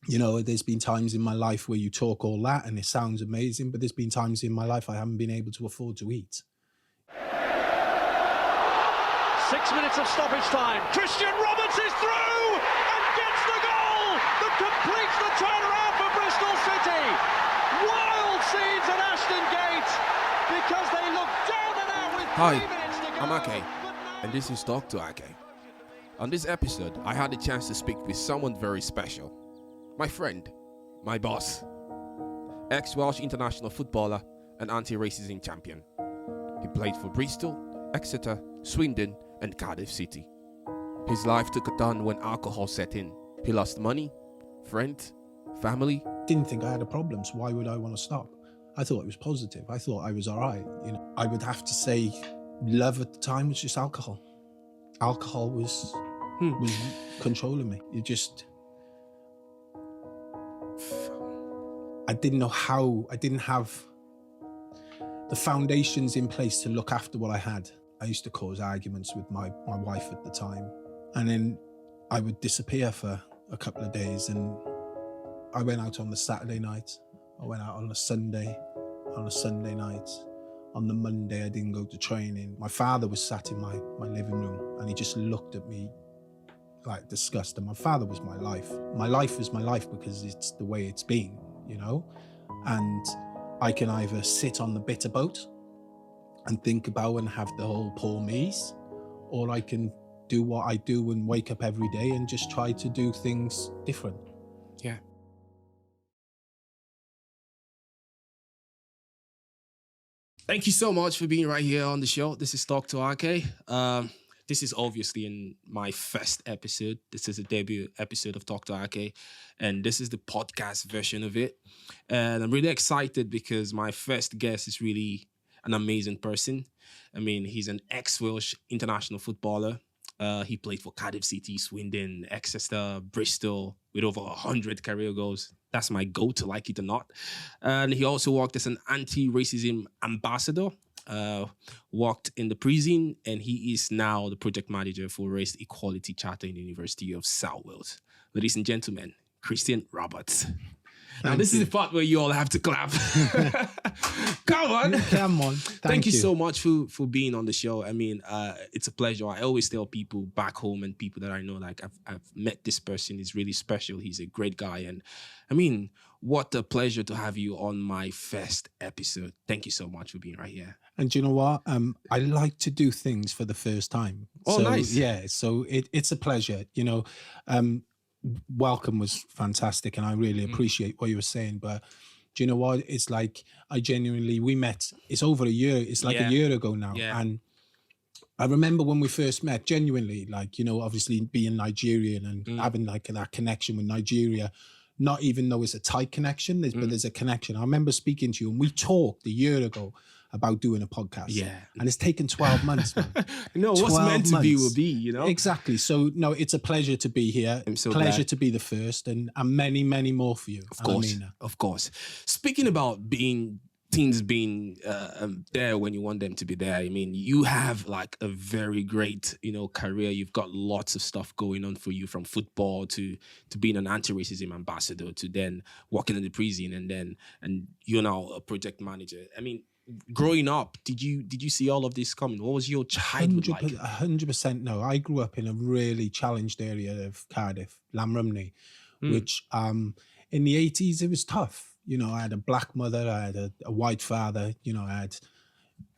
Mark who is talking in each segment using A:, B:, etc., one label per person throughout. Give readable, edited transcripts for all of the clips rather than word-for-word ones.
A: You know, there's been times in my life where you talk all that and it sounds amazing, but there's been times in my life I haven't been able to afford to eat.
B: 6 minutes of stoppage time. Christian Roberts is through and gets the goal that completes the turnaround for Bristol City. Wild scenes at Ashton Gate because they look down and out with 3 minutes to go.
C: I'm Ake, and this is Talk To Ake. On this episode, I had the chance to speak with someone very special. My friend, my boss, ex-Welsh international footballer and anti-racism champion. He played for Bristol, Exeter, Swindon, and Cardiff City. His life took a turn when alcohol set in. He lost money, friends, family.
A: Didn't think I had a problem, so why would I want to stop? I thought it was positive. I thought I was all right. You know, I would have to say love at the time was just alcohol. Alcohol was controlling me. It just... I didn't know how. I didn't have the foundations in place to look after what I had. I used to cause arguments with my wife at the time, and then I would disappear for a couple of days, and I went out on the Saturday night, I went out on a Sunday night. On the Monday I didn't go to training. My father was sat in my living room and he just looked at me like disgust. And my father was my life. My life is my life because it's the way it's been, you know? And I can either sit on the bitter boat and think about and have the whole poor me's, or I can do what I do and wake up every day and just try to do things different.
C: Yeah. Thank you so much for being right here on the show. This is Talk To Ake. This is obviously in my first episode. This is a debut episode of Talk To Ake, and this is the podcast version of it. And I'm really excited because my first guest is really an amazing person. I mean, he's an ex-Welsh international footballer. He played for Cardiff City, Swindon, Exeter, Bristol, with over 100 career goals. That's my go-to, like it or not. And he also worked as an anti-racism ambassador, worked in the prison, and he is now the project manager for Race Equality Charter in the University of South Wales. Ladies and gentlemen, Christian Roberts. Now, this is the part where you all have to clap. Come on.
A: Come on.
C: Thank you so much for being on the show. I mean, it's a pleasure. I always tell people back home and people that I know, like, I've met this person. He's really special. He's a great guy. And I mean, what a pleasure to have you on my first episode. Thank you so much for being right here.
A: And you know what? I like to do things for the first time.
C: Oh,
A: so,
C: nice.
A: Yeah, so it's a pleasure. You know, welcome was fantastic and I really appreciate what you were saying. But do you know what? It's like, we met, it's over a year. It's like a year ago now.
C: Yeah.
A: And I remember when we first met, genuinely, like, you know, obviously being Nigerian and having like that connection with Nigeria, not even though it's a tight connection, but there's a connection. I remember speaking to you and we talked a year ago about doing a podcast.
C: Yeah.
A: And it's taken 12 months, man.
C: No, what's meant to be will be, you know?
A: Exactly. So, no, it's a pleasure to be here.
C: I'm so
A: pleasure
C: glad
A: to be the first and many, many more for you.
C: Of course.
A: I mean,
C: of course. Speaking about things being there when you want them to be there, I mean, you have like a very great, you know, career. You've got lots of stuff going on for you, from football to being an anti-racism ambassador to then working in the prison and you're now a project manager. I mean, growing up, did you see all of this coming? What was your childhood like?
A: 100% no. I grew up in a really challenged area of Cardiff, Lamrumney, which in the 80s, it was tough. You know, I had a black mother, I had a white father, you know, I had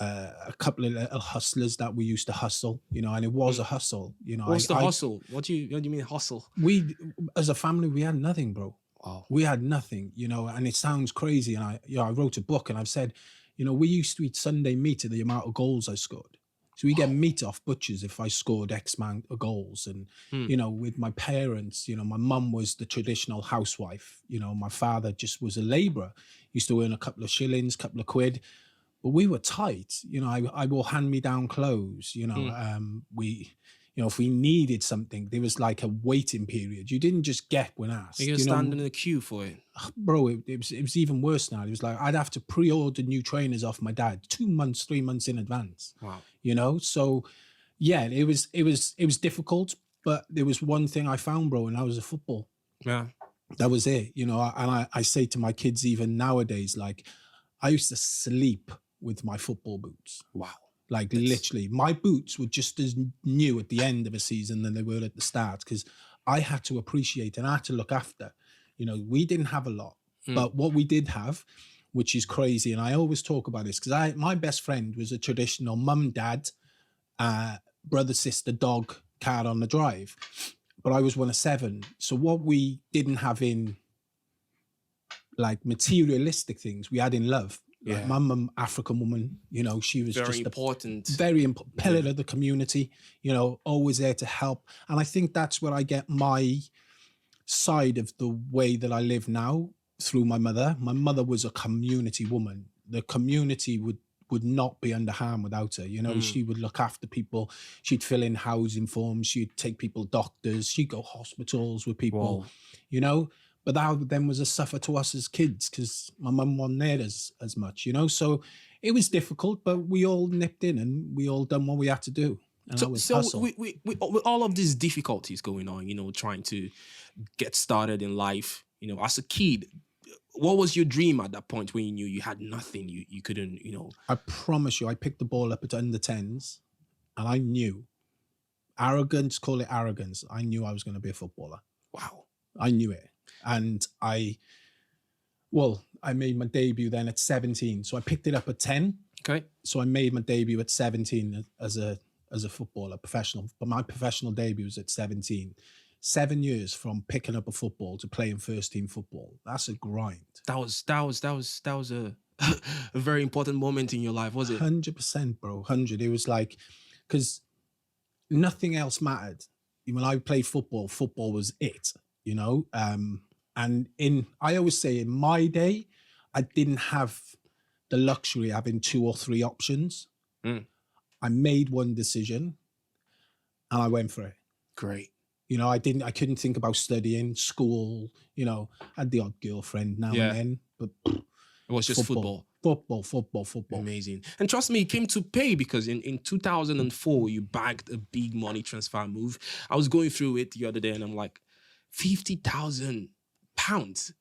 A: a couple of little hustlers that we used to hustle, you know, and it was a hustle, you know.
C: What's the hustle? What do you mean hustle?
A: We, as a family, we had nothing, bro.
C: Wow.
A: We had nothing, you know, and it sounds crazy. And I wrote a book and I've said, you know, we used to eat Sunday meat to the amount of goals I scored. So we get meat off butchers if I scored X amount of goals. And, you know, with my parents, you know, my mum was the traditional housewife. You know, my father just was a labourer. Used to earn a couple of shillings, couple of quid. But we were tight. You know, I wore hand-me-down clothes. You know, you know, if we needed something, there was like a waiting period. You didn't just get when asked.
C: You're standing in a queue for it.
A: Bro, it was even worse now. It was like I'd have to pre-order new trainers off my dad 2 months, 3 months in advance.
C: Wow.
A: You know, so yeah, it was difficult, but there was one thing I found, bro, and that was a football.
C: Yeah.
A: That was it, you know. And I say to my kids even nowadays, like, I used to sleep with my football boots.
C: Wow.
A: Like literally, my boots were just as new at the end of a season than they were at the start, because I had to appreciate and I had to look after. You know, we didn't have a lot, but what we did have, which is crazy, and I always talk about this because my best friend was a traditional mum, dad, brother, sister, dog, car on the drive, but I was one of 7. So what we didn't have in like materialistic things, we had in love. Like my mum, African woman, you know, she was
C: Very
A: just
C: important.
A: very important pillar of the community, you know, always there to help. And I think that's where I get my side of the way that I live now, through my mother. My mother was a community woman. The community would not be under harm without her. You know, she would look after people. She'd fill in housing forms. She'd take people doctors. She'd go hospitals with people, you know. But that then was a suffer to us as kids because my mum wasn't there as much, you know. So it was difficult, but we all nipped in and we all done what we had to do. And that was hustle.
C: we with all of these difficulties going on, you know, trying to get started in life, you know, as a kid, what was your dream at that point when you knew you had nothing, you couldn't, you know?
A: I promise you, I picked the ball up at under 10s and I knew, arrogance, call it arrogance, I knew I was going to be a footballer.
C: Wow.
A: I knew it. And I made my debut then at 17. So I picked it up at 10.
C: Okay.
A: So I made my debut at 17 as a footballer, professional. But my professional debut was at 17. 7 years from picking up a football to playing first team football. That's a grind.
C: That was a a very important moment in your life, was it?
A: 100%, bro. 100. It was like, because nothing else mattered. When I played football, football was it, you know? And I always say in my day, I didn't have the luxury of having 2 or 3 options. I made one decision and I went for it.
C: Great.
A: You know, I couldn't think about studying, school, you know, I had the odd girlfriend now and then, but
C: it was just football.
A: Football.
C: Amazing. And trust me, it came to pay because in 2004, you bagged a big money transfer move. I was going through it the other day and I'm like, £50,000.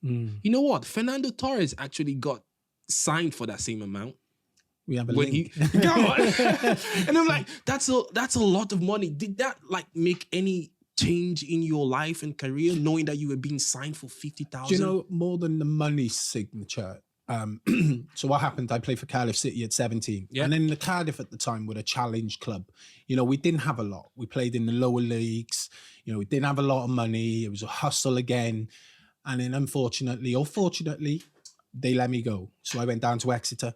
C: You know what? Fernando Torres actually got signed for that same amount.
A: We have a link.
C: Come on. And I'm like, that's a lot of money. Did that like make any change in your life and career, knowing that you were being signed for 50,000?
A: Do you know, more than the money signature? So what happened? I played for Cardiff City at 17. And then the Cardiff at the time were a challenge club. You know, we didn't have a lot. We played in the lower leagues. You know, we didn't have a lot of money. It was a hustle again. And then unfortunately, or fortunately, they let me go. So I went down to Exeter.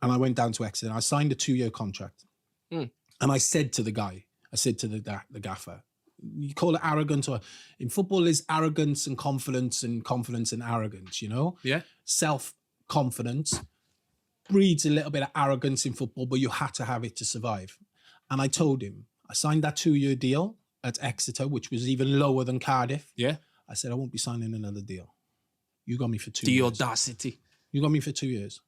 A: And I went down to Exeter and I signed a 2-year contract. And I said to the guy, the gaffer, you call it arrogant, or in football is arrogance and confidence and arrogance, you know?
C: Yeah.
A: Self-confidence breeds a little bit of arrogance in football, but you had to have it to survive. And I told him, I signed that 2-year deal at Exeter, which was even lower than Cardiff.
C: Yeah.
A: I said, I won't be signing another deal. You got me for 2
C: years.
A: The
C: audacity.
A: You got me for 2 years.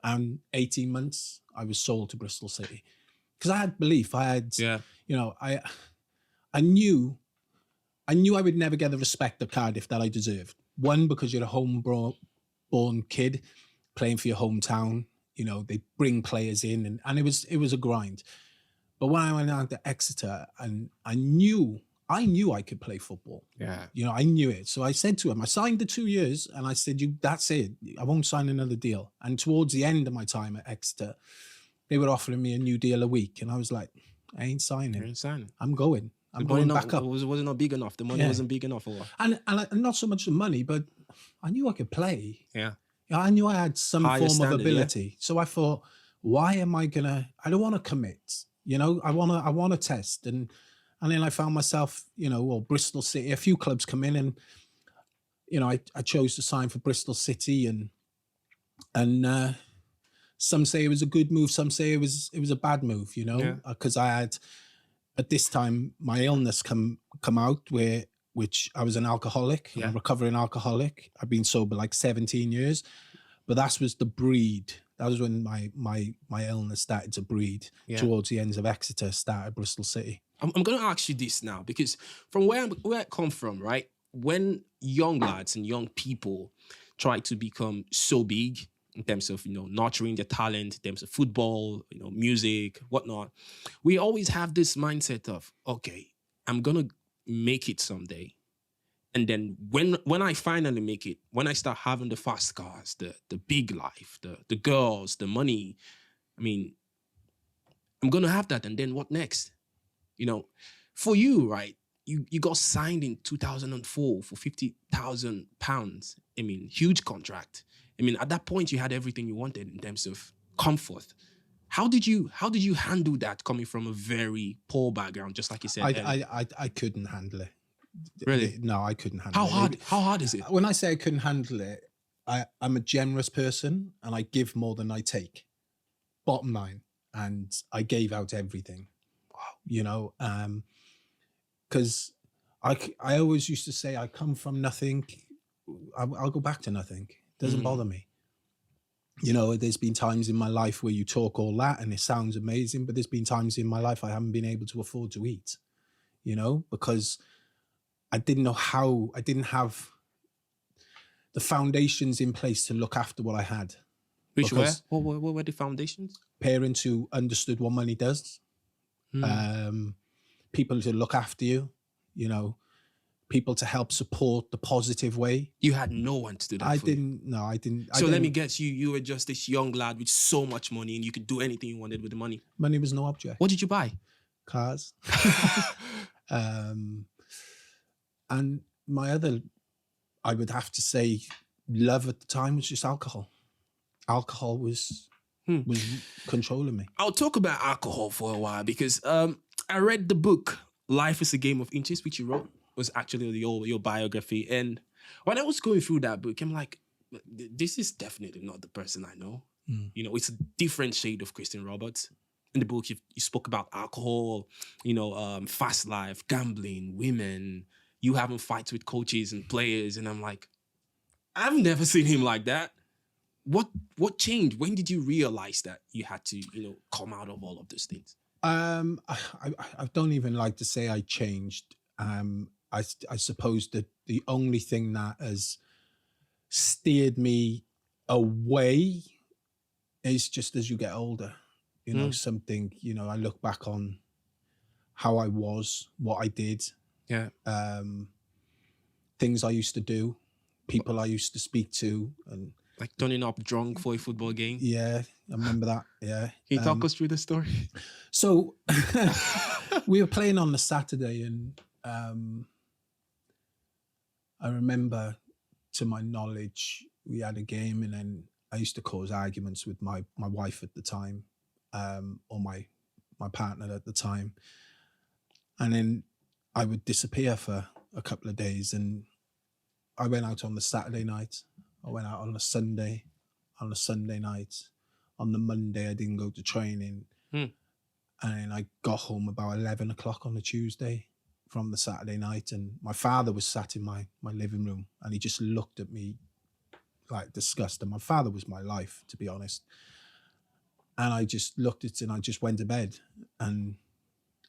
A: And 18 months, I was sold to Bristol City. Because I had belief. I had, you know, I knew I would never get the respect of Cardiff that I deserved. One, because you're a home-born kid playing for your hometown. You know, they bring players in, and it was a grind. But when I went down to Exeter, and I knew I could play football.
C: Yeah.
A: You know, I knew it. So I said to him, I signed the 2 years and I said, that's it. I won't sign another deal. And towards the end of my time at Exeter, they were offering me a new deal a week. And I was like, I ain't signing.
C: You ain't signing.
A: I'm going. I'm going back up.
C: Was it not big enough? The money wasn't big enough or what?
A: And not so much the money, but I knew I could play.
C: Yeah.
A: I knew I had some
C: Higher
A: form of ability. So I thought, why am I I don't want to commit. You know, I want to test. And then I found myself, you know, well, Bristol City, a few clubs come in and, you know, I chose to sign for Bristol City and some say it was a good move. Some say it was a bad move, you know, because I had, at this time, my illness come out which I was an alcoholic, a recovering alcoholic. I've been sober like 17 years, but that was the breed. That was when my illness started to breed towards the ends of Exeter, started Bristol City.
C: I'm going to ask you this now, because from where I come from, right? when young lads and young people try to become so big in terms of, nurturing their talent, in terms of football, music, whatnot, we always have this mindset of, okay, I'm gonna make it someday. And then when I finally make it, when I start having the fast cars, the big life, the girls, the money, I mean, I'm gonna have that. And then what next? For you, right? You got signed in 2004 for £50,000. I mean, huge contract. I mean, at that point, you had everything you wanted in terms of comfort. How did you handle that coming from a very poor background, just like you said earlier?
A: I couldn't handle it.
C: Really?
A: No, I couldn't handle it.
C: How hard is it?
A: When I say I couldn't handle it, I'm a generous person and I give more than I take. Bottom line. And I gave out everything. Wow. Because I always used to say I come from nothing. I'll go back to nothing. It doesn't bother me. There's been times in my life where you talk all that and it sounds amazing, but there's been times in my life I haven't been able to afford to eat, because I didn't have the foundations in place to look after what I had.
C: Which were? What were the foundations?
A: Parents who understood what money does, people to look after you, people to help support the positive way.
C: You had no one to do that. I
A: didn't.
C: So let me guess, you were just this young lad with so much money and you could do anything you wanted with the money.
A: Money was no object.
C: What did you buy?
A: Cars. And my other, I would have to say, love at the time was just alcohol. Alcohol was controlling me.
C: I'll talk about alcohol for a while because I read the book Life is a Game of Inches, which you wrote. Was actually your biography. And when I was going through that book, I'm like, this is definitely not the person I know. It's a different shade of Christian Roberts. In the book, you spoke about alcohol, fast life, gambling, women, you having fights with coaches and players. And I'm like, I've never seen him like that. What changed? When did you realize that you had to, come out of all of those things?
A: I don't even like to say I changed. I suppose that the only thing that has steered me away is just as you get older, something, I look back on how I was, what I did, things I used to do, people I used to speak to, and
C: like turning up drunk for a football game.
A: Yeah, I remember that. Yeah.
C: Can you talk us through the story?
A: So we were playing on the Saturday and I remember, to my knowledge, we had a game and then I used to cause arguments with my wife at the time, or my partner at the time. And then I would disappear for a couple of days and I went out on the Saturday night. I went out on a Sunday night. On the Monday, I didn't go to training. And I got home about 11 o'clock on the Tuesday from the Saturday night. And my father was sat in my living room and he just looked at me like disgusted. My father was my life, to be honest. And I just looked at it and I just went to bed. And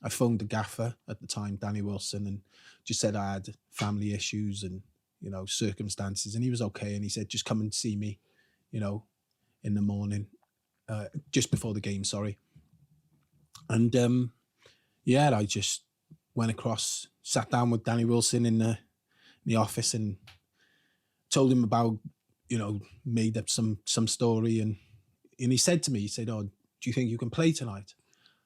A: I phoned the gaffer at the time, Danny Wilson, and just said I had family issues and, circumstances. And he was okay. And he said, just come and see me, in the morning, just before the game, sorry. And I just went across, sat down with Danny Wilson in the office and told him about, made up some story. And he said to me, he said, "Oh, do you think you can play tonight?"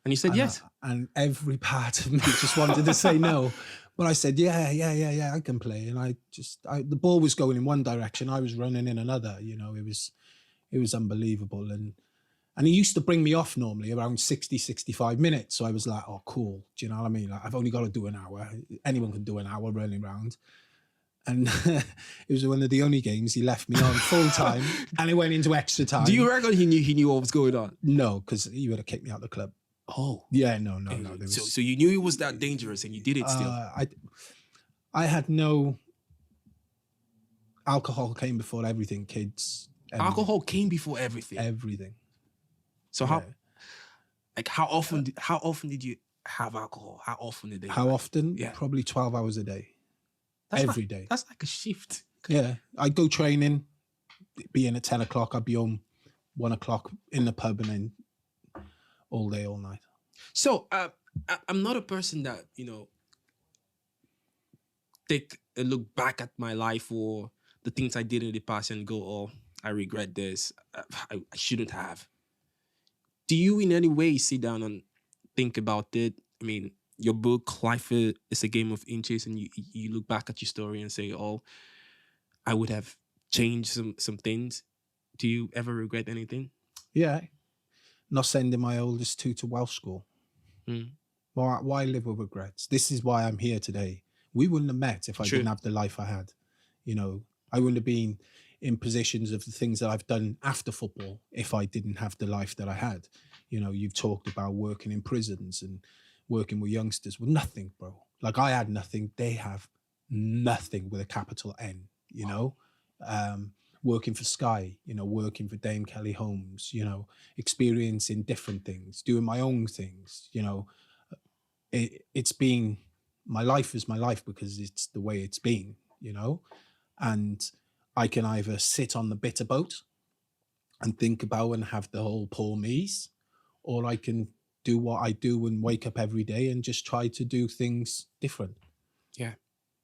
C: And you said yes.
A: And every part of me just wanted to say no. But I said, yeah, I can play. And the ball was going in one direction. I was running in another, it was unbelievable. And he used to bring me off normally around 60, 65 minutes. So I was like, oh, cool. Do you know what I mean? Like, I've only got to do an hour. Anyone can do an hour running around. And it was one of the only games he left me on full time and it went into extra time.
C: Do you reckon he knew what was going on?
A: No, because he would have kicked me out of the club.
C: Oh.
A: Yeah, no.
C: So you knew it was that dangerous and you did it still?
A: I had no... Alcohol came before everything, kids.
C: Alcohol came before everything?
A: Everything.
C: So how often did you have alcohol? How often a day?
A: How often?
C: Yeah.
A: Probably 12 hours a day. every day.
C: That's like a shift.
A: Yeah, I'd go training, be in at 10 o'clock. I'd be home 1 o'clock in the pub, and then all day, all night.
C: So I'm not a person that, take a look back at my life or the things I did in the past and go, oh, I regret this. I shouldn't have. Do you in any way sit down and think about it? I mean, your book, Life is a Game of Inches, and you look back at your story and say, oh, I would have changed some things. Do you ever regret anything?
A: Yeah, not sending my oldest two to Welsh school. Why live with regrets? This is why I'm here today. We wouldn't have met if I didn't have the life I had. I wouldn't have been in positions of the things that I've done after football if I didn't have the life that I had. You've talked about working in prisons and working with youngsters with nothing, bro. Like, I had nothing. They have nothing with a capital N, working for Sky, working for Dame Kelly Holmes, experiencing different things, doing my own things, it's been, my life is my life because it's the way it's been, and I can either sit on the bitter boat and think about and have the whole poor me's, or I can do what I do and wake up every day and just try to do things different.
C: Yeah,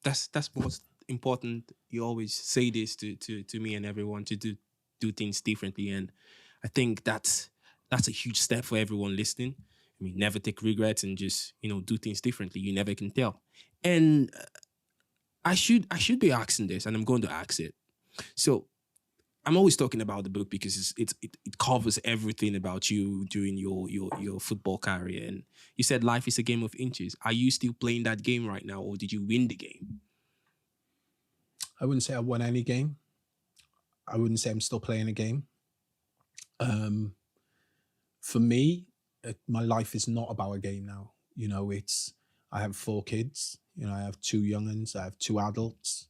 C: that's most important. You always say this to me and everyone, to do things differently, and I think that's a huge step for everyone listening. I mean, never take regrets and just do things differently. You never can tell. And I should be asking this, and I'm going to ask it. So I'm always talking about the book because it covers everything about you during your football career. And you said life is a game of inches. Are you still playing that game right now, or did you win the game?
A: I wouldn't say I won any game. I wouldn't say I'm still playing a game. For me, my life is not about a game now. I have 4 kids. I have 2 young'uns. I have 2 adults.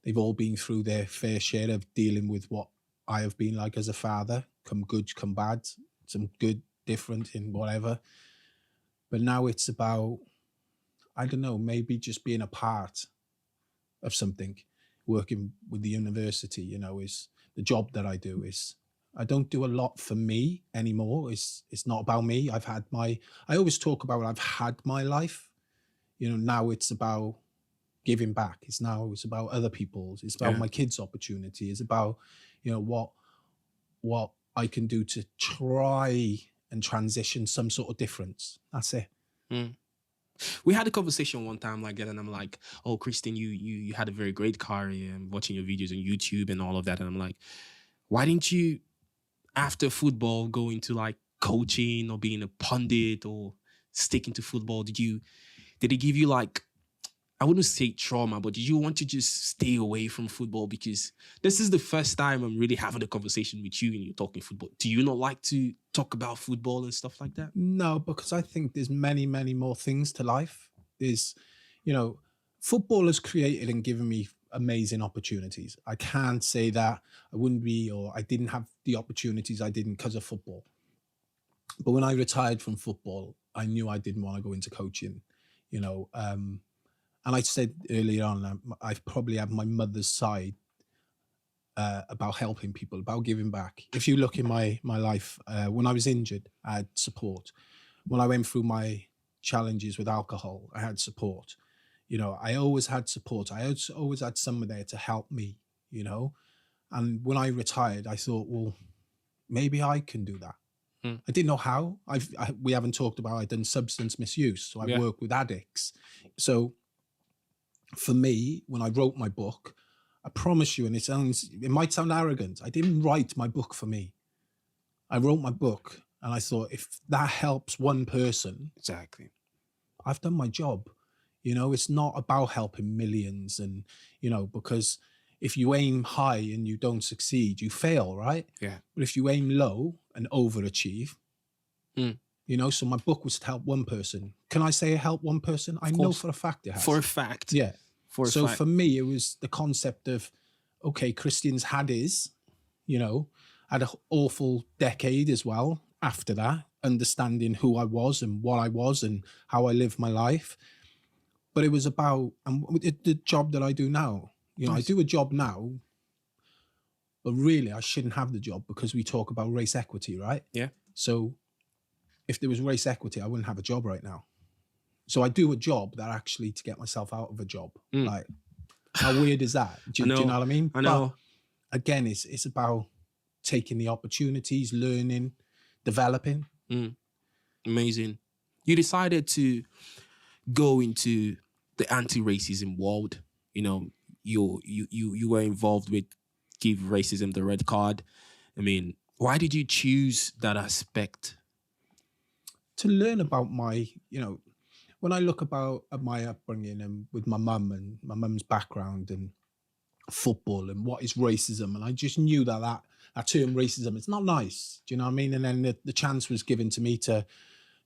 A: They've all been through their fair share of dealing with what I have been like as a father. Come good, come bad. Some good, different, in whatever. But now it's about, I don't know, maybe just being a part of something. Working with the university, is the job that I do. Is I don't do a lot for me anymore. It's not about me. I always talk about I've had my life. Now it's about giving back. It's about other people's. It's about my kids' opportunity. It's about, what I can do to try and transition some sort of difference. That's it.
C: We had a conversation one time like that, and I'm like, oh, Christian, you had a very great career, and watching your videos on YouTube and all of that. And I'm like, why didn't you, after football, go into like coaching or being a pundit or sticking to football? Did it give you, like, I wouldn't say trauma, but did you want to just stay away from football? Because this is the first time I'm really having a conversation with you and you're talking football. Do you not like to talk about football and stuff like that?
A: No, because I think there's many, many more things to life. There's, football has created and given me amazing opportunities. I can't say that I wouldn't be, or I didn't have the opportunities I didn't because of football. But when I retired from football, I knew I didn't want to go into coaching, and I said earlier on, I probably have my mother's side about helping people, about giving back. If you look in my life, when I was injured, I had support. When I went through my challenges with alcohol, I had support. I always had support. I always had someone there to help me, And when I retired, I thought, well, maybe I can do that. I didn't know how. We haven't talked about, I've done substance misuse. So I work with addicts. So for me, when I wrote my book, I promise you, and it might sound arrogant, I didn't write my book for me. I wrote my book and I thought, if that helps one person,
C: Exactly,
A: I've done my job. It's not about helping millions, and, because if you aim high and you don't succeed, you fail, right?
C: Yeah.
A: But if you aim low and overachieve, so my book was to help one person. Can I say help one person? I know for a fact it has.
C: For a fact.
A: Yeah.
C: So
A: for me, it was the concept of, okay, Christian's had his, had an awful decade as well after that, understanding who I was and what I was and how I lived my life. but it was about, and the job that I do now, you know, I
C: Nice.
A: do a job now, but really I shouldn't have the job because we talk about race equity, right?
C: Yeah.
A: So if there was race equity, I wouldn't have a job right now. So I do a job that actually to get myself out of a job.
C: Mm.
A: Like, how weird is that? Do you know what I mean?
C: I know.
A: But again, it's about taking the opportunities, learning, developing.
C: Amazing. You decided to go into the anti-racism world. You know, you were involved with Give Racism the Red Card. I mean, why did you choose that aspect?
A: To learn about my, you know, when I look about at my upbringing and with my mum and my mum's background and football and what is racism, and I just knew that term racism, it's not nice. Do you know what I mean? And then the chance was given to me to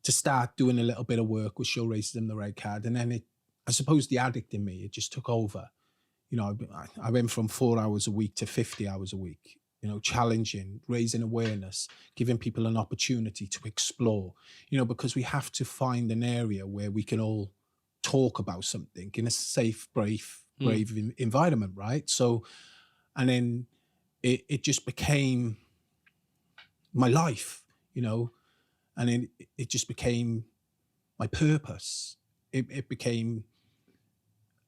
A: start doing a little bit of work with Show Racism the Red Card, and then I suppose the addict in me, it just took over. You know, I went from 4 hours a week to 50 hours a week. You know, challenging, raising awareness, giving people an opportunity to explore, you know, because we have to find an area where we can all talk about something in a safe, brave environment, right? So, and then it just became my life, you know, and then it just became my purpose. It became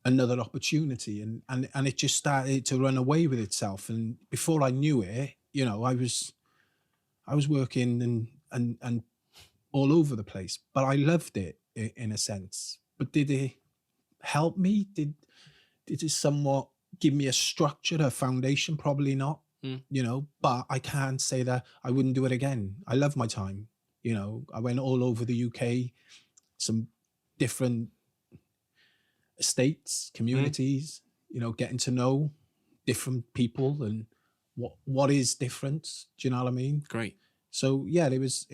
A: another opportunity, and it just started to run away with itself. And before I knew it, you know, I was working and all over the place, but I loved it in a sense. But did it help me? Did it somewhat give me a structure, a foundation? Probably not, you know, but I can't say that I wouldn't do it again. I love my time. You know, I went all over the UK, some different estates, communities, you know, getting to know different people and what is different. Do you know what I mean?
C: Great.
A: So yeah, it was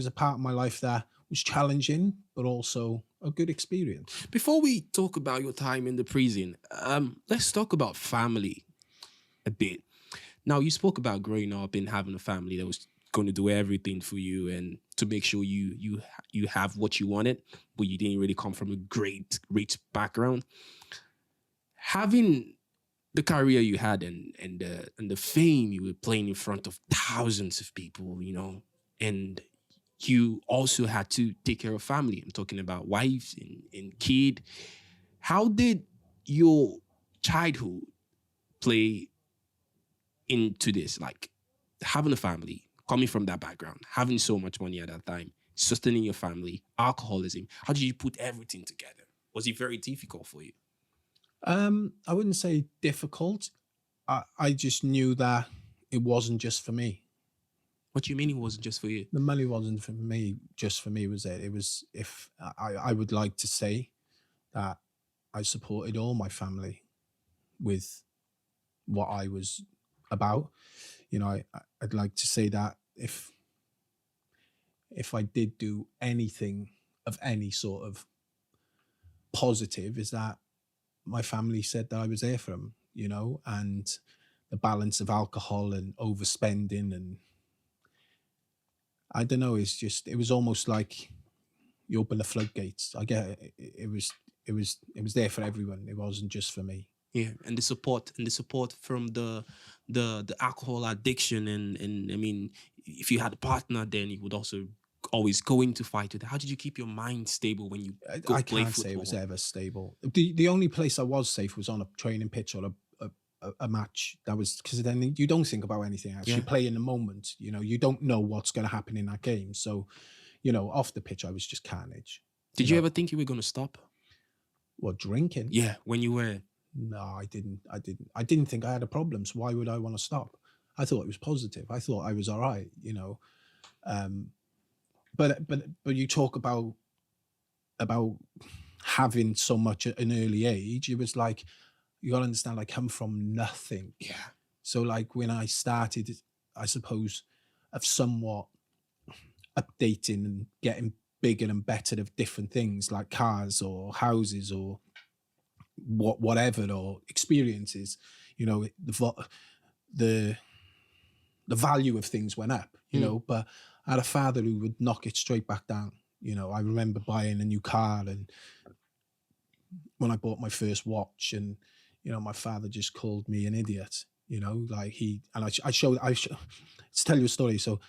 A: a part of my life that was challenging, but also a good experience.
C: Before we talk about your time in the prison, let's talk about family a bit. Now, you spoke about growing up and having a family that was going to do everything for you and to make sure you have what you wanted, but you didn't really come from a great, rich background. Having the career you had and the fame, you were playing in front of thousands of people, you know, and you also had to take care of family. I'm talking about wives and kid. How did your childhood play into this? Like having a family, coming from that background, having so much money at that time, sustaining your family, alcoholism. How did you put everything together? Was it very difficult for you?
A: I wouldn't say difficult. I just knew that it wasn't just for me.
C: What do you mean it wasn't just for you?
A: The money wasn't for me, just for me, was it? It was, if I would like to say that I supported all my family with what I was about. You know, I'd like to say that if I did do anything of any sort of positive, is that my family said that I was there for them, you know, and the balance of alcohol and overspending, and I don't know, it's just, it was almost like you open the floodgates. I get it. It was there for everyone. It wasn't just for me.
C: Yeah, and the support from the alcohol addiction and I mean, if you had a partner, then you would also always go into fight with it. How did you keep your mind stable when you go
A: I
C: play
A: can't
C: football?
A: say it was ever stable. The only place I was safe was on a training pitch or a match. That was because then you don't think about anything else.
C: Yeah.
A: You play in the moment. You know, you don't know what's going to happen in that game. So, you know, off the pitch, I was just carnage.
C: Did you ever think you were going to stop?
A: What, drinking?
C: Yeah, when you were.
A: No, I didn't think I had a problem. So why would I want to stop? I thought it was positive. I thought I was all right, you know. But you talk about having so much at an early age. It was like, you got to understand, I come from nothing.
C: Yeah.
A: So like when I started, I suppose, of somewhat updating and getting bigger and better of different things like cars or houses or whatever, or experiences, you know, the value of things went up, you know, but I had a father who would knock it straight back down. You know, I remember buying a new car and when I bought my first watch, and my father just called me an idiot. Like to tell you a story. So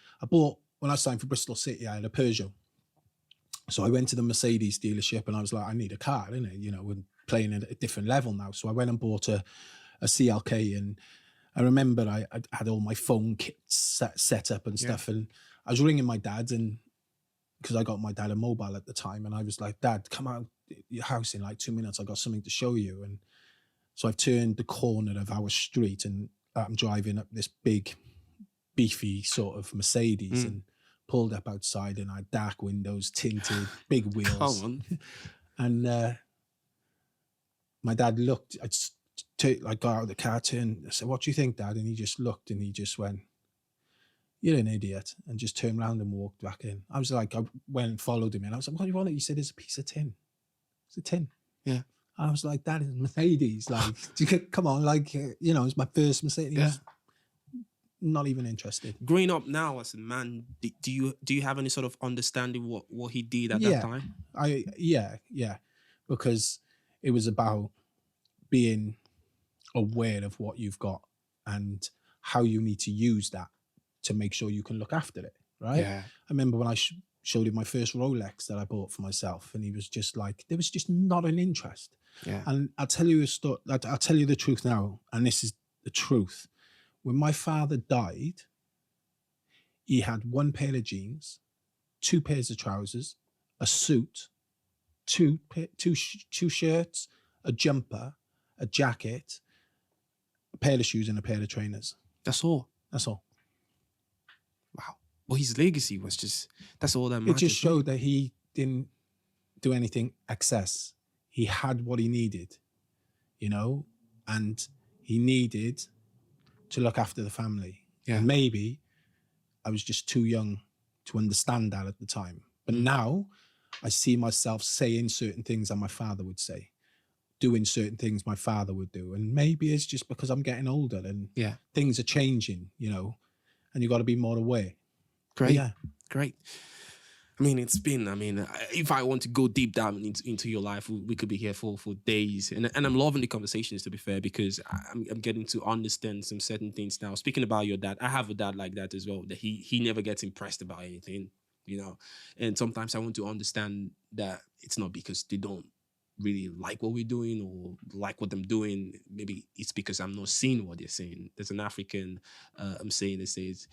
A: when I signed for Bristol City, I had a Peugeot. So I went to the Mercedes dealership and I was like, I need a car, innit? We're playing at a different level now. So I went and bought a CLK, and I remember I had all my phone kits set up and stuff. And I was ringing my dad, and because I got my dad a mobile at the time, and I was like, Dad, come out your house in like 2 minutes. I got something to show you. And so I've turned the corner of our street, and I'm driving up this big, beefy sort of Mercedes, and pulled up outside, and I had dark windows, tinted, big wheels.
C: Come on.
A: And my dad looked, I got out of the car, turned, I said, what do you think, Dad? And he just looked, and he just went, you're an idiot, and just turned around and walked back in. I was like, I went and followed him in. I was like, what do you want? He said, it's a piece of tin. It's a tin.
C: Yeah.
A: I was like, that is Mercedes. Like, come on, like, it's my first Mercedes.
C: Yeah.
A: Not even interested.
C: Growing up now as a man, do you have any sort of understanding what he did at that time?
A: Yeah, because it was about being aware of what you've got and how you need to use that to make sure you can look after it, right?
C: Yeah.
A: I remember when I showed him my first Rolex that I bought for myself, and he was just like, there was just not an interest.
C: Yeah.
A: And I'll tell you a story. I'll tell you the truth now, and this is the truth. When my father died, he had one pair of jeans, 2 pairs of trousers, a suit, two shirts, a jumper, a jacket, a pair of shoes, and a pair of trainers.
C: That's all.
A: That's all.
C: Wow. Well, his legacy was that's all that matters.
A: It just showed that he didn't do anything excess. He had what he needed, and he needed to look after the family.
C: Yeah.
A: And maybe I was just too young to understand that at the time. But now I see myself saying certain things that my father would say, doing certain things my father would do. And maybe it's just because I'm getting older and things are changing, and you got to be more aware.
C: Great. Great. If I want to go deep down into your life, we could be here for days. And I'm loving the conversations, to be fair, because I'm getting to understand some certain things now. Speaking about your dad, I have a dad like that as well, that he never gets impressed about anything, And sometimes I want to understand that it's not because they don't really like what we're doing or like what I'm doing. Maybe it's because I'm not seeing what they're saying. There's an African saying that says,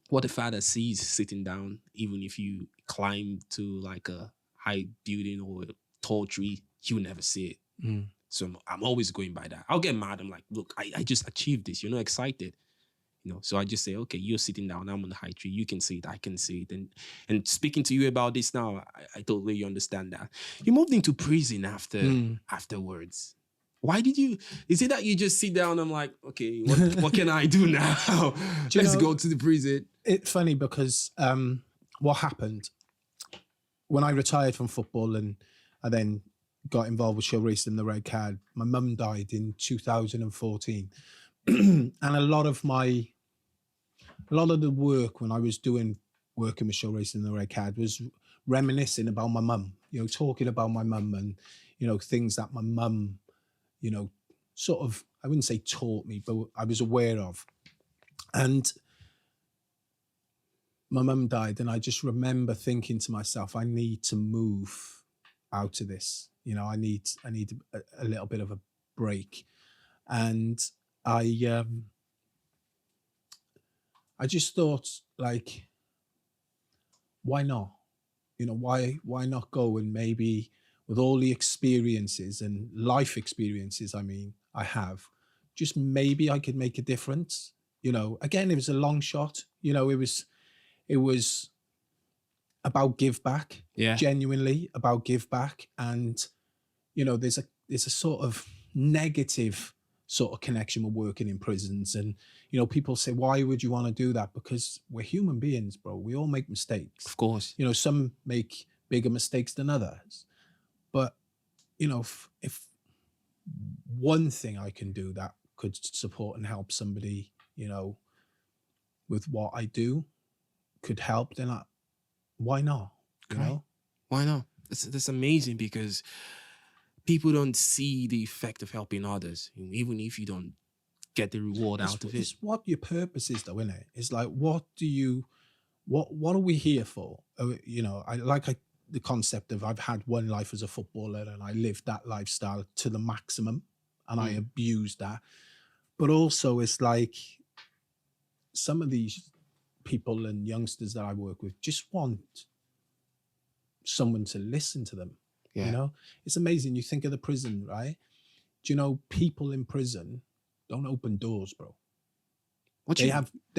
C: what a father sees sitting down, even if you climb to like a high building or a tall tree, you never see it. So I'm always going by that. I'll get mad. I'm like, look, I just achieved this. You're not excited. So I just say, okay, you're sitting down. I'm on the high tree. You can see it. I can see it. And speaking to you about this now, I totally understand that. You moved into prison afterwards. Why did you? Is it that you just sit down and I'm like, okay, what can I do now? Let's go to the prison.
A: It's funny because what happened when I retired from football and I then got involved with show racing the red card, my mum died in 2014. And a lot of the work when I was working with show racing the red card was reminiscing about my mum, talking about my mum and, things that my mum, sort of, I wouldn't say taught me, but I was aware of. And my mum died, and I just remember thinking to myself, I need to move out of this. I need a little bit of a break. And I just thought, like, why not? Why not go and maybe with all the experiences and life experiences, I have, just maybe I could make a difference. Again, it was a long shot. It was about give back, genuinely about give back. And, there's a sort of negative sort of connection with working in prisons. And, people say, why would you want to do that? Because we're human beings, bro. We all make mistakes.
C: Of course.
A: Some make bigger mistakes than others. But, if one thing I can do that could support and help somebody, with what I do could help, then why not?
C: Why not? That's amazing because people don't see the effect of helping others, even if you don't get the reward out of it.
A: It's what your purpose is, though, isn't it? It's like, what are we here for? The concept of I've had one life as a footballer and I lived that lifestyle to the maximum and I abused that. But also it's like some of these people and youngsters that I work with just want someone to listen to them.
C: Yeah.
A: You know, it's amazing. You think of the prison, right? Do you know people in prison don't open doors, bro? They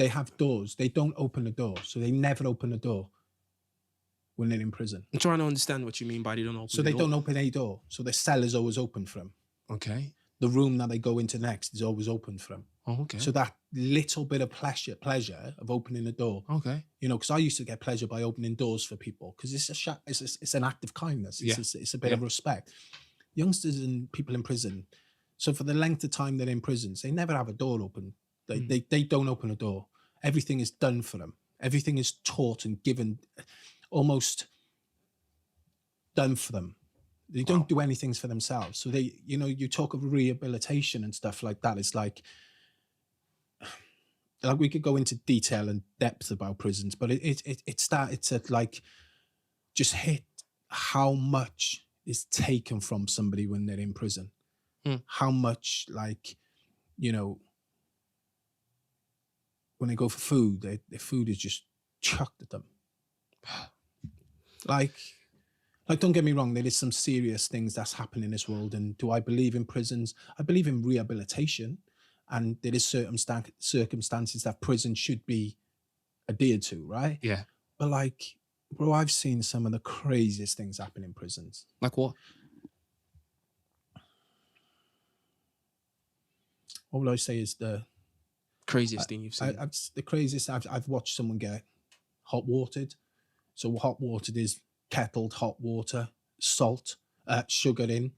A: have doors. They don't open the door. So they never open the door when they're in prison.
C: I'm trying to understand what you mean by they don't open.
A: So they don't open a door. So the cell is always open for them.
C: Okay.
A: The room that they go into next is always open for them.
C: Oh, okay.
A: So that little bit of pleasure of opening the door.
C: Okay.
A: You know, because I used to get pleasure by opening doors for people because it's an act of kindness. It's a bit of respect. Youngsters and people in prison. So for the length of time they're in prisons, they never have a door open. They don't open a door. Everything is done for them. Everything is taught and given, almost done for them. They don't do anything for themselves. So they, you know, you talk of rehabilitation and stuff like that. It's like we could go into detail and depth about prisons, but it started to like just hit how much is taken from somebody when they're in prison. How much, like, you know, when they go for food, their food is just chucked at them. Like, don't get me wrong, there is some serious things that's happening in this world. And do I believe in prisons? I believe in rehabilitation. And there is certain circumstances that prison should be adhered to, right?
C: Yeah.
A: But like, bro, I've seen some of the craziest things happen in prisons.
C: Like what?
A: What would I say is the
C: craziest thing you've seen?
A: The craziest, I've watched someone get hot watered. So hot watered is kettled hot water, salt, sugar in,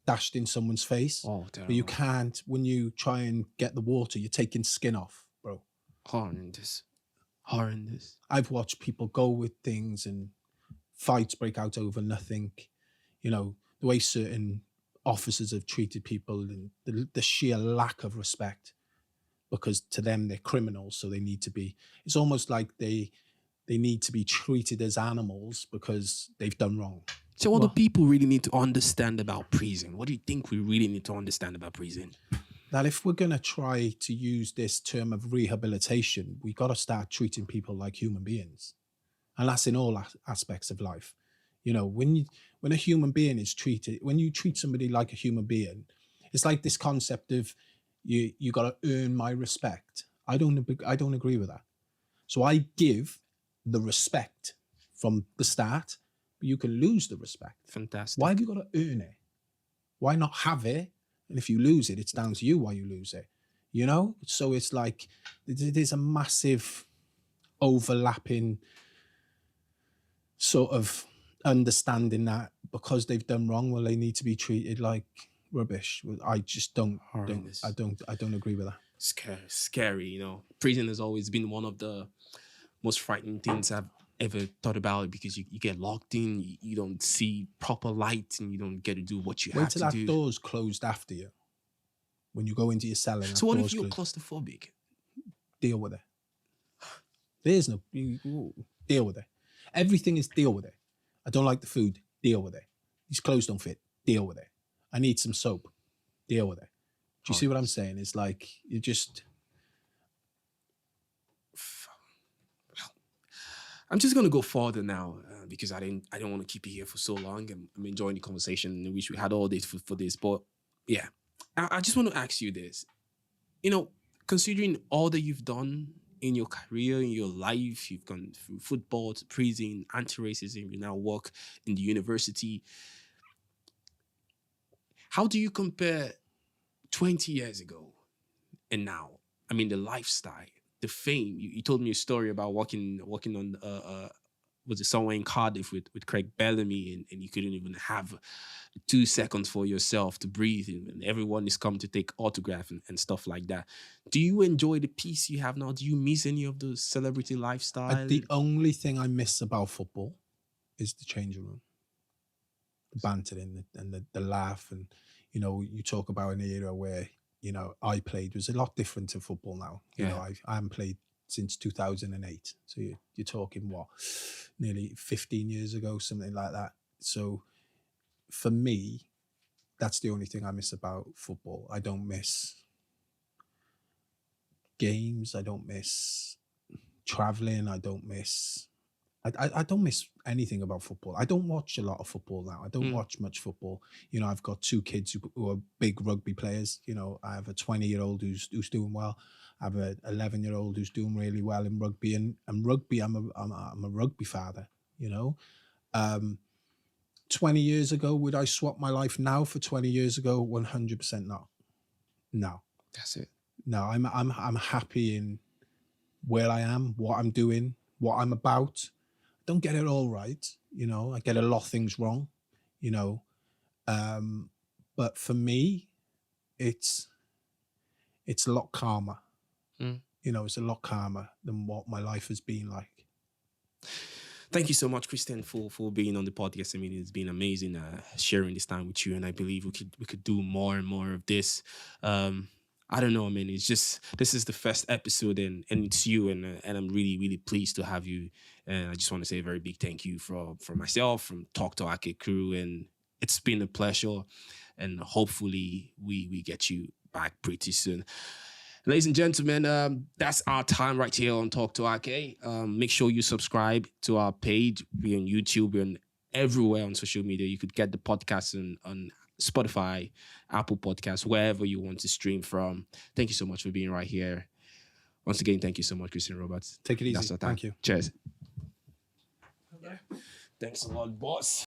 A: dashed in someone's face.
C: Oh, terrible.
A: But you can't, when you try and get the water, you're taking skin off, bro.
C: Horrendous.
A: I've watched people go with things and fights break out over nothing. You know, the way certain officers have treated people and the sheer lack of respect, because to them they're criminals, so they need to be, it's almost like they need to be treated as animals because they've done wrong.
C: So what do people really need to understand about prison? What do you think we really need to understand about prison?
A: That if we're going to try to use this term of rehabilitation, we got to start treating people like human beings. And that's in all aspects of life. You know, when a human being is treated, when you treat somebody like a human being, it's like this concept of you got to earn my respect. I don't agree with that. So I give the respect from the start, but you can lose the respect.
C: Fantastic.
A: Why have you got to earn it? Why not have it? And if you lose it, it's down to you why you lose it. You know? So it's like there's a massive overlapping sort of understanding that because they've done wrong, well, they need to be treated like rubbish. I just don't agree with that.
C: Scary, you know. Prison has always been one of the most frightening things I've ever thought about, because you get locked in, you don't see proper light, and you don't get to do what you have to do.
A: Wait till that door's closed after you. When you go into your cell.
C: So what if you're claustrophobic?
A: Deal with it. There's no deal with it. Everything is deal with it. I don't like the food. Deal with it. These clothes don't fit. Deal with it. I need some soap. Deal with it. Do you see what I'm saying? It's like you just.
C: I'm just gonna go further now because I don't want to keep you here for so long. I'm enjoying the conversation. I wish we had all day for this, but yeah, I just want to ask you this. You know, considering all that you've done in your career, in your life, you've gone through football to prison, anti-racism, you now work in the university. How do you compare 20 years ago and now? I mean, the lifestyle, the fame. You told me a story about working on was it somewhere in Cardiff with Craig Bellamy, and you couldn't even have 2 seconds for yourself to breathe, and everyone is coming to take autograph and stuff like that. Do you enjoy the peace you have now? Do you miss any of the celebrity lifestyle?
A: The only thing I miss about football is the changing room. the bantering and the laugh. And, you know, you talk about an era where, you know, I played was a lot different to football now. You know, I haven't played since 2008. So you're talking what, nearly 15 years ago, something like that. So for me, that's the only thing I miss about football. I don't miss games. I don't miss traveling. I don't miss anything about football. I don't watch a lot of football now. I don't watch much football. You know, I've got two kids who are big rugby players. You know, I have a 20-year-old who's doing well. I have a 11-year-old who's doing really well in rugby. And rugby, I'm a rugby father. You know, 20 years ago, would I swap my life now for 20 years ago? 100% not. No.
C: That's it.
A: No, I'm happy in where I am, what I'm doing, what I'm about. Don't get it all right, you know. I get a lot of things wrong, you know. But for me, it's a lot calmer. You know, it's a lot calmer than what my life has been like.
C: Thank you so much, Christian, for being on the podcast. I mean, it's been amazing sharing this time with you, and I believe we could do more and more of this. I don't know. I mean, it's just this is the first episode, and it's you, and I'm really really pleased to have you. And I just want to say a very big thank you from myself, from Talk To Ake crew, and it's been a pleasure. And hopefully we get you back pretty soon. Ladies and gentlemen, that's our time right here on Talk To Ake. Make sure you subscribe to our page. We're on YouTube. We're on everywhere on social media. You could get the podcast on Spotify, Apple Podcasts, wherever you want to stream from. Thank you so much for being right here. Once again, thank you so much, Christian Roberts.
A: Take it easy.
C: That's our time.
A: Thank you.
C: Cheers. Thanks a lot, boss.